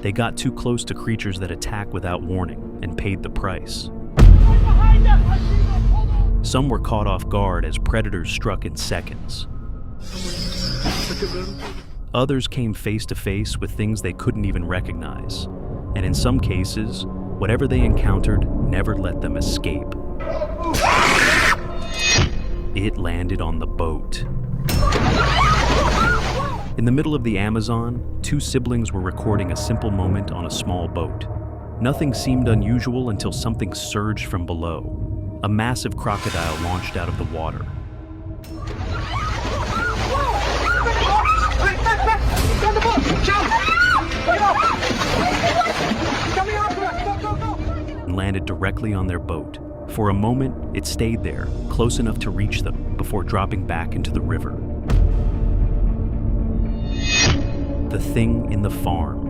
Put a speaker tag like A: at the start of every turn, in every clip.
A: They got too close to creatures that attack without warning and paid the price. Some were caught off guard as predators struck in seconds. Others came face to face with things they couldn't even recognize, and in some cases, whatever they encountered never let them escape. It landed on the boat. In the middle of the Amazon, two siblings were recording a simple moment on a small boat. Nothing seemed unusual until something surged from below. A massive crocodile launched out of the water. And landed directly on their boat. For a moment, it stayed there, close enough to reach them, before dropping back into the river. The thing in the farm.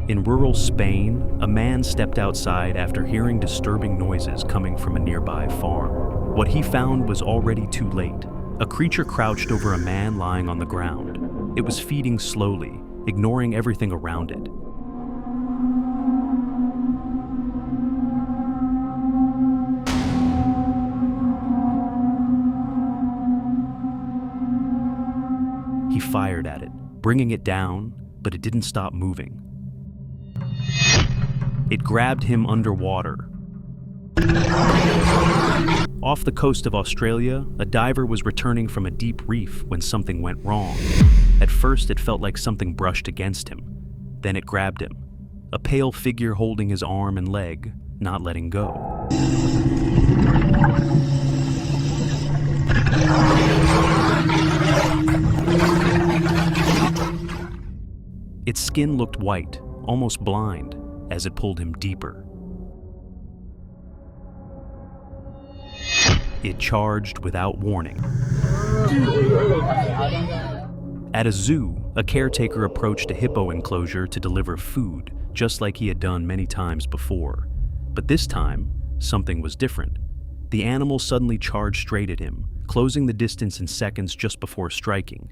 A: In rural Spain, a man stepped outside after hearing disturbing noises coming from a nearby farm. What he found was already too late. A creature crouched over a man lying on the ground. It was feeding slowly, ignoring everything around it. He fired at it, bringing it down, but it didn't stop moving. It grabbed him underwater. Off the coast of Australia, a diver was returning from a deep reef when something went wrong. At first, it felt like something brushed against him. Then it grabbed him. A pale figure holding his arm and leg, not letting go. Its skin looked white, almost blind, as it pulled him deeper. It charged without warning. At a zoo, a caretaker approached a hippo enclosure to deliver food, just like he had done many times before. But this time, something was different. The animal suddenly charged straight at him, closing the distance in seconds just before striking.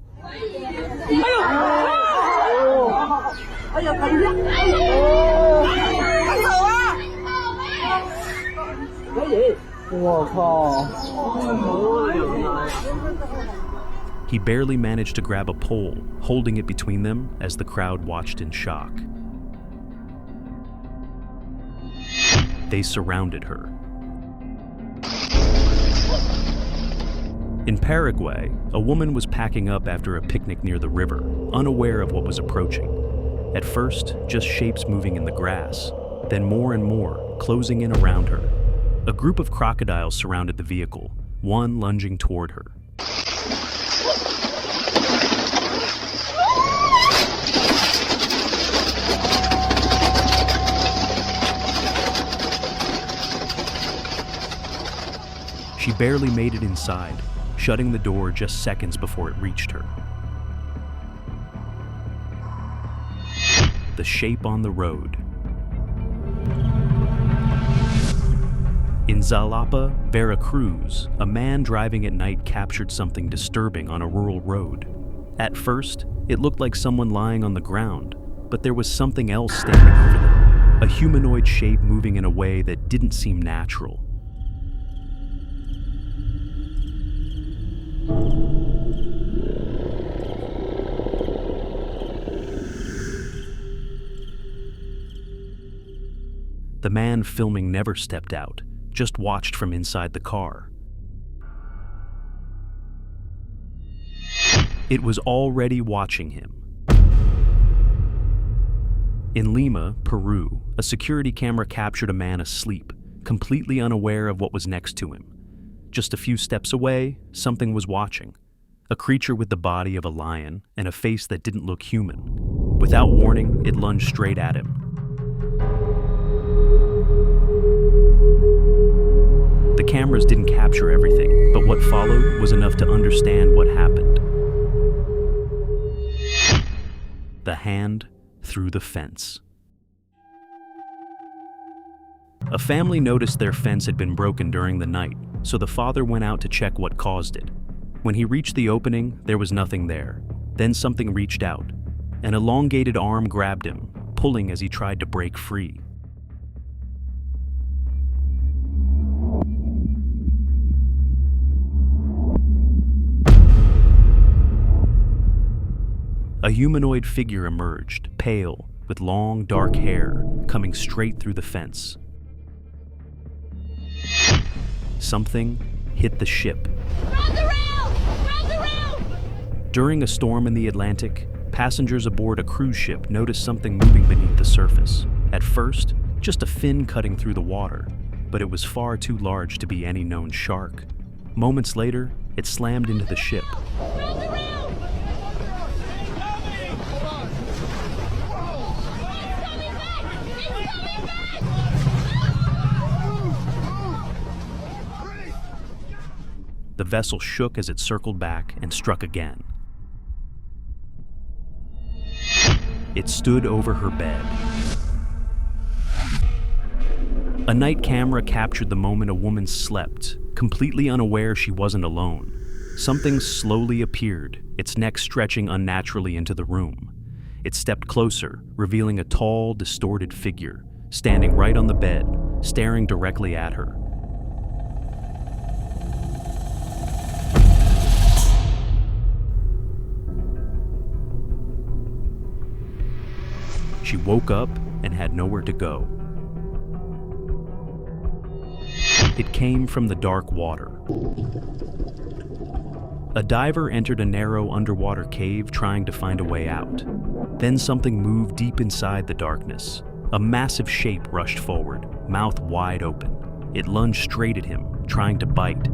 A: He barely managed to grab a pole, holding it between them as the crowd watched in shock. They surrounded her. In Paraguay, a woman was packing up after a picnic near the river, unaware of what was approaching. At first, just shapes moving in the grass, then more and more, closing in around her. A group of crocodiles surrounded the vehicle, one lunging toward her. She barely made it inside, shutting the door just seconds before it reached her. The shape on the road. In Jalapa, Veracruz, a man driving at night captured something disturbing on a rural road. At first, it looked like someone lying on the ground, but there was something else standing over them, a humanoid shape moving in a way that didn't seem natural. The man filming never stepped out, just watched from inside the car. It was already watching him. In Lima, Peru, a security camera captured a man asleep, completely unaware of what was next to him. Just a few steps away, something was watching. A creature with the body of a lion and a face that didn't look human. Without warning, it lunged straight at him. The cameras didn't capture everything, but what followed was enough to understand what happened. The hand through the fence. A family noticed their fence had been broken during the night, so the father went out to check what caused it. When he reached the opening, there was nothing there. Then something reached out. An elongated arm grabbed him, pulling as he tried to break free. A humanoid figure emerged, pale, with long, dark hair, coming straight through the fence. Something hit the ship.
B: Round the rail! Round the rail!
A: During a storm in the Atlantic, passengers aboard a cruise ship noticed something moving beneath the surface. At first, just a fin cutting through the water, but it was far too large to be any known shark. Moments later, it slammed into the ship.
B: Round the rail!
A: The vessel shook as it circled back and struck again. It stood over her bed. A night camera captured the moment a woman slept, completely unaware she wasn't alone. Something slowly appeared, its neck stretching unnaturally into the room. It stepped closer, revealing a tall, distorted figure, standing right on the bed, staring directly at her. She woke up and had nowhere to go. It came from the dark water. A diver entered a narrow underwater cave trying to find a way out. Then something moved deep inside the darkness. A massive shape rushed forward, mouth wide open. It lunged straight at him, trying to bite.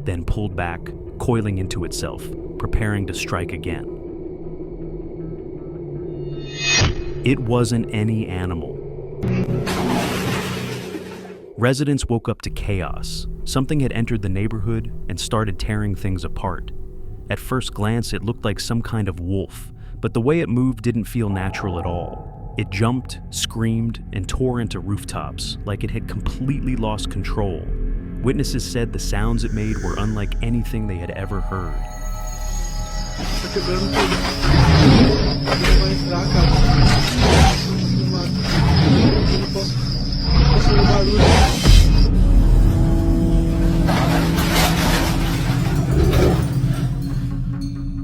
A: Then pulled back, coiling into itself, preparing to strike again. It wasn't any animal. Residents woke up to chaos. Something had entered the neighborhood and started tearing things apart. At first glance, it looked like some kind of wolf, but the way it moved didn't feel natural at all. It jumped, screamed, and tore into rooftops, like it had completely lost control. Witnesses said the sounds it made were unlike anything they had ever heard.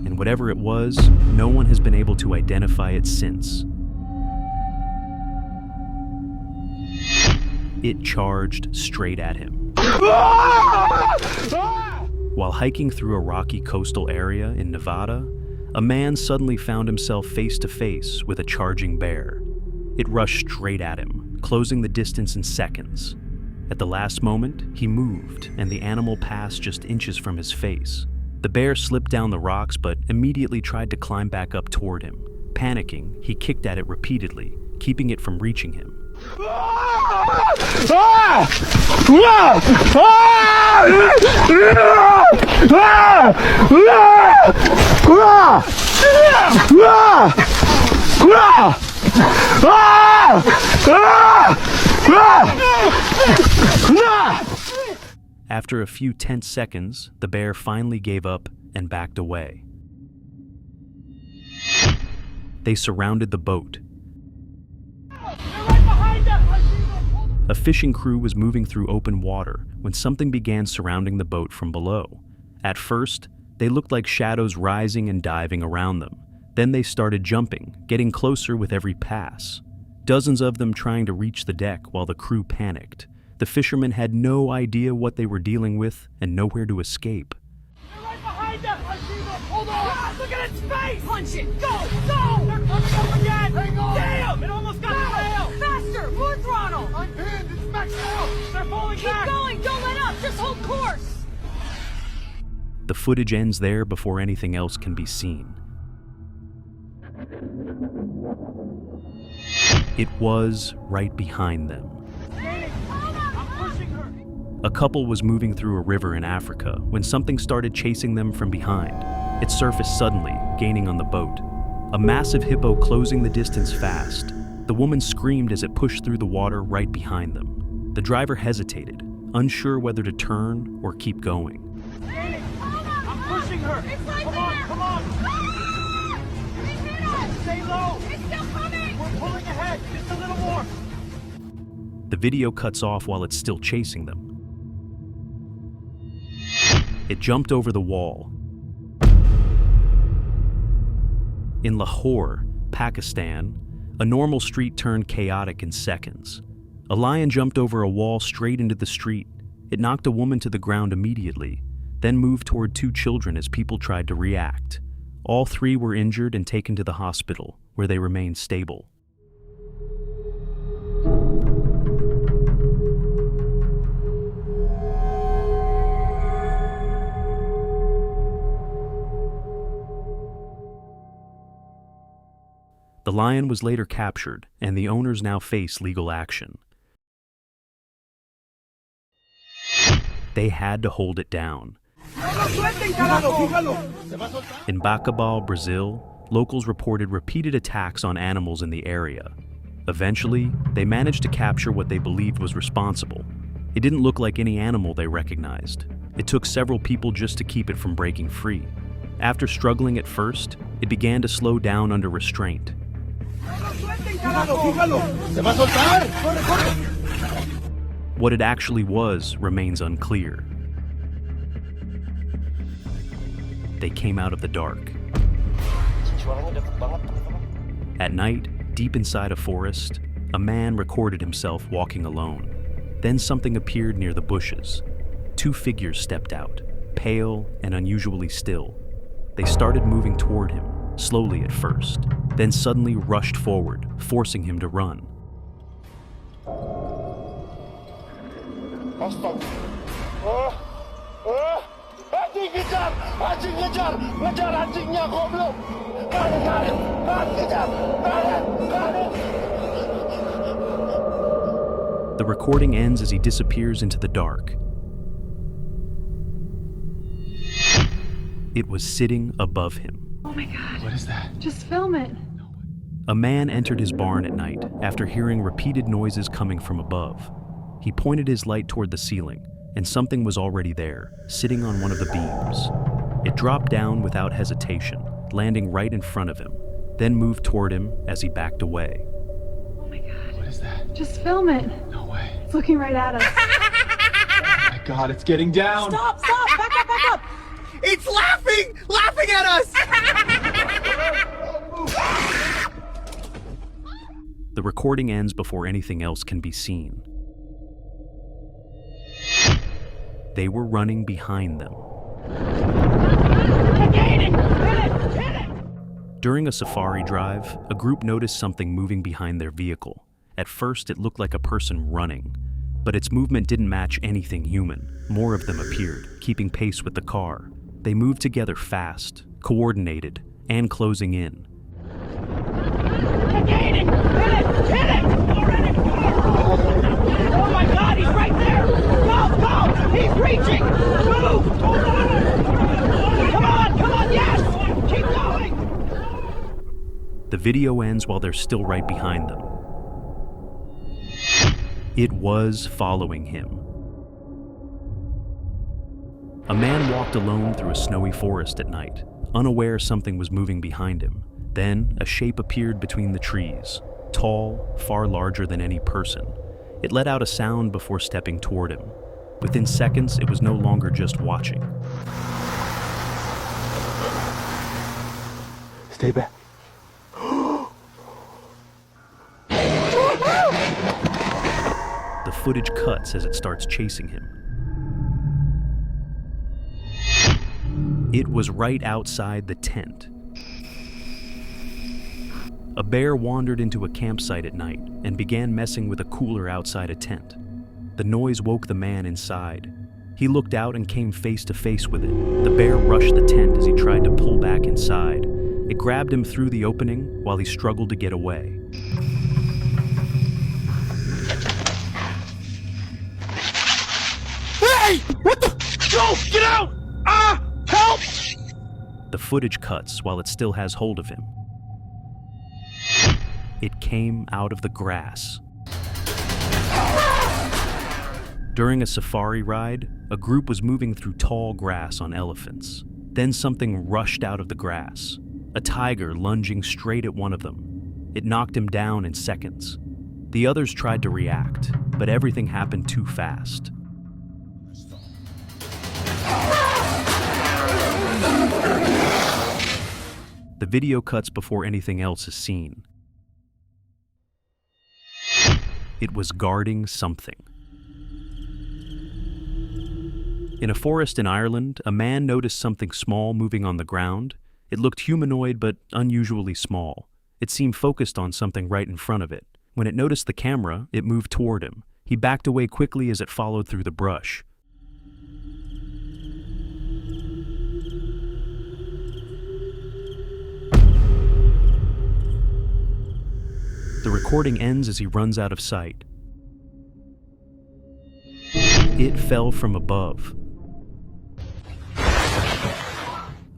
A: And whatever it was, no one has been able to identify it since. It charged straight at him. While hiking through a rocky coastal area in Nevada, a man suddenly found himself face to face with a charging bear. It rushed straight at him, closing the distance in seconds. At the last moment, he moved, and the animal passed just inches from his face. The bear slipped down the rocks, but immediately tried to climb back up toward him. Panicking, he kicked at it repeatedly, keeping it from reaching him. After a few tense seconds, the bear finally gave up and backed away. They surrounded the boat. A fishing crew was moving through open water when something began surrounding the boat from below. At first, they looked like shadows rising and diving around them. Then they started jumping, getting closer with every pass. Dozens of them trying to reach the deck while the crew panicked. The fishermen had no idea what they were dealing with and nowhere to escape.
C: They're right behind them! Hold on! Look at its face! Punch it! Go! Go! They're coming up again! Hang on! Damn! It almost got the rail! Faster! More throttle! I'm pinned! It's maxed out! They're falling back! Keep going! Don't let up! Just hold course!
A: The footage ends there before anything else can be seen. It was right behind them.
C: I'm pushing her!
A: A couple was moving through a river in Africa when something started chasing them from behind. It surfaced suddenly, gaining on the boat. A massive hippo closing the distance fast. The woman screamed as it pushed through the water right behind them. The driver hesitated, unsure whether to turn or keep going.
C: I'm pushing her.
B: It's right
C: Come
B: there.
C: on, come on.
B: Ah! It hit us.
C: Stay low.
B: It's still coming.
C: We're pulling ahead. Just a little more.
A: The video cuts off while it's still chasing them. It jumped over the wall. In Lahore, Pakistan, a normal street turned chaotic in seconds. A lion jumped over a wall straight into the street. It knocked a woman to the ground immediately, then moved toward two children as people tried to react. All three were injured and taken to the hospital, where they remained stable. The lion was later captured, and the owners now face legal action. They had to hold it down. In Bacabal, Brazil, locals reported repeated attacks on animals in the area. Eventually, they managed to capture what they believed was responsible. It didn't look like any animal they recognized. It took several people just to keep it from breaking free. After struggling at first, it began to slow down under restraint. What it actually was remains unclear. They came out of the dark. At night, deep inside a forest, a man recorded himself walking alone. Then something appeared near the bushes. Two figures stepped out, pale and unusually still. They started moving toward him, slowly at first, then suddenly rushed forward, forcing him to run. The recording ends as he disappears into the dark. It was sitting above him.
D: Oh my God.
C: What is that?
D: Just film it.
A: A man entered his barn at night after hearing repeated noises coming from above. He pointed his light toward the ceiling, and something was already there, sitting on one of the beams. It dropped down without hesitation, landing right in front of him, then moved toward him as he backed away.
D: Oh my God.
C: What is that?
D: Just film it.
C: No way.
D: It's looking right at us.
C: Oh my God, it's getting down.
D: Stop! Back up!
C: It's laughing at us.
A: The recording ends before anything else can be seen. They were running behind them. During a safari drive, a group noticed something moving behind their vehicle. At first, it looked like a person running, but its movement didn't match anything human. More of them appeared, keeping pace with the car. They moved together fast, coordinated, and closing in.
C: Hit it! Already! Oh my God, he's right there! Go! He's reaching! Move! Come on, yes! Keep going!
A: The video ends while they're still right behind them. It was following him. A man walked alone through a snowy forest at night, unaware something was moving behind him. Then, a shape appeared between the trees, tall, far larger than any person. It let out a sound before stepping toward him. Within seconds, it was no longer just watching.
C: Stay back.
A: The footage cuts as it starts chasing him. It was right outside the tent. A bear wandered into a campsite at night and began messing with a cooler outside a tent. The noise woke the man inside. He looked out and came face to face with it. The bear rushed the tent as he tried to pull back inside. It grabbed him through the opening while he struggled to get away.
C: Hey! What the? Go! Get out! Help!
A: The footage cuts while it still has hold of him. It came out of the grass. During a safari ride, a group was moving through tall grass on elephants. Then something rushed out of the grass, a tiger lunging straight at one of them. It knocked him down in seconds. The others tried to react, but everything happened too fast. The video cuts before anything else is seen. It was guarding something. In a forest in Ireland, a man noticed something small moving on the ground. It looked humanoid but unusually small. It seemed focused on something right in front of it. When it noticed the camera, it moved toward him. He backed away quickly as it followed through the brush. The recording ends as he runs out of sight. It fell from above.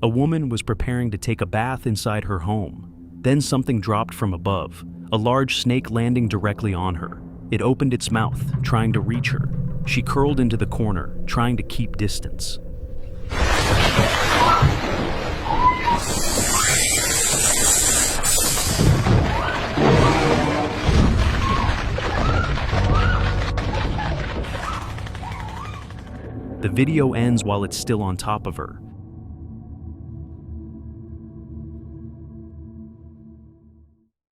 A: A woman was preparing to take a bath inside her home. Then something dropped from above, a large snake landing directly on her. It opened its mouth, trying to reach her. She curled into the corner, trying to keep distance. The video ends while it's still on top of her.